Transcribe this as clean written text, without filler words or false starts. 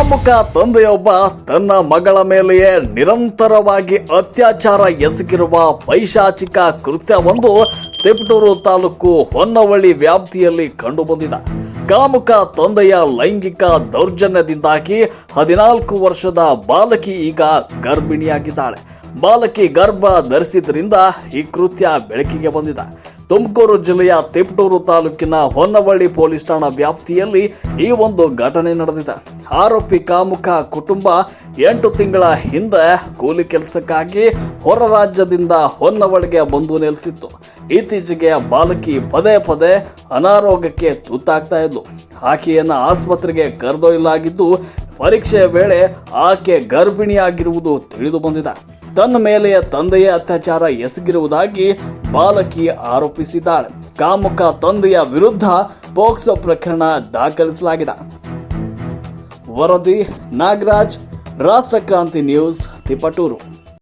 ಕಾಮುಕ ತಂದೆಯೊಬ್ಬ ತನ್ನ ಮಗಳ ಮೇಲೆಯೇ ನಿರಂತರವಾಗಿ ಅತ್ಯಾಚಾರ ಎಸಗಿರುವ ಪೈಶಾಚಿಕ ಕೃತ್ಯವೊಂದು ತಿಪಟೂರು ತಾಲೂಕು ಹೊನ್ನವಳ್ಳಿ ವ್ಯಾಪ್ತಿಯಲ್ಲಿ ಕಂಡುಬಂದಿದೆ. ಕಾಮುಕ ತಂದೆಯ ಲೈಂಗಿಕ ದೌರ್ಜನ್ಯದಿಂದಾಗಿ 14 ವರ್ಷದ ಬಾಲಕಿ ಈಗ ಗರ್ಭಿಣಿಯಾಗಿದ್ದಾಳೆ. ಬಾಲಕಿ ಗರ್ಭ ಧರಿಸಿದ್ರಿಂದ ಈ ಕೃತ್ಯ ಬೆಳಕಿಗೆ ಬಂದಿದೆ. ತುಮಕೂರು ಜಿಲ್ಲೆಯ ತಿಪಟೂರು ತಾಲೂಕಿನ ಹೊನ್ನವಳ್ಳಿ ಪೊಲೀಸ್ ಠಾಣಾ ವ್ಯಾಪ್ತಿಯಲ್ಲಿ ಈ ಒಂದು ಘಟನೆ ನಡೆದಿದೆ. ಆರೋಪಿ ಕಾಮುಕ ಕುಟುಂಬ 8 ತಿಂಗಳ ಹಿಂದೆ ಕೂಲಿ ಕೆಲಸಕ್ಕಾಗಿ ಹೊರ ರಾಜ್ಯದಿಂದ ಹೊನ್ನವಳ್ಳಿಗೆ ಬಂದು ನೆಲೆಸಿತ್ತು. ಇತ್ತೀಚೆಗೆ ಬಾಲಕಿ ಪದೇ ಪದೇ ಅನಾರೋಗ್ಯಕ್ಕೆ ತುತ್ತಾಗ್ತಾ ಇದ್ಲು. ಆಕೆಯನ್ನ ಆಸ್ಪತ್ರೆಗೆ ಕರೆದೊಯ್ಯಲಾಗಿದ್ದು, ಪರೀಕ್ಷೆಯ ವೇಳೆ ಆಕೆ ಗರ್ಭಿಣಿಯಾಗಿರುವುದು ತಿಳಿದು ಬಂದಿದೆ. ತನ್ನ ಮೇಲೆ ತಂದೆಯೇ ಅತ್ಯಾಚಾರ ಎಸಗಿರುವುದಾಗಿ ಬಾಲಕಿ ಆರೋಪಿಸಿದ್ದಾಳೆ. ಕಾಮುಕ ತಂದೆಯ ವಿರುದ್ಧ ಪೋಕ್ಸೋ ಪ್ರಕರಣ ದಾಖಲಿಸಲಾಗಿದೆ. ವರದಿ ನಾಗರಾಜ್, ರಾಷ್ಟ್ರಕ್ರಾಂತಿ ನ್ಯೂಸ್, ತಿಪಟೂರು.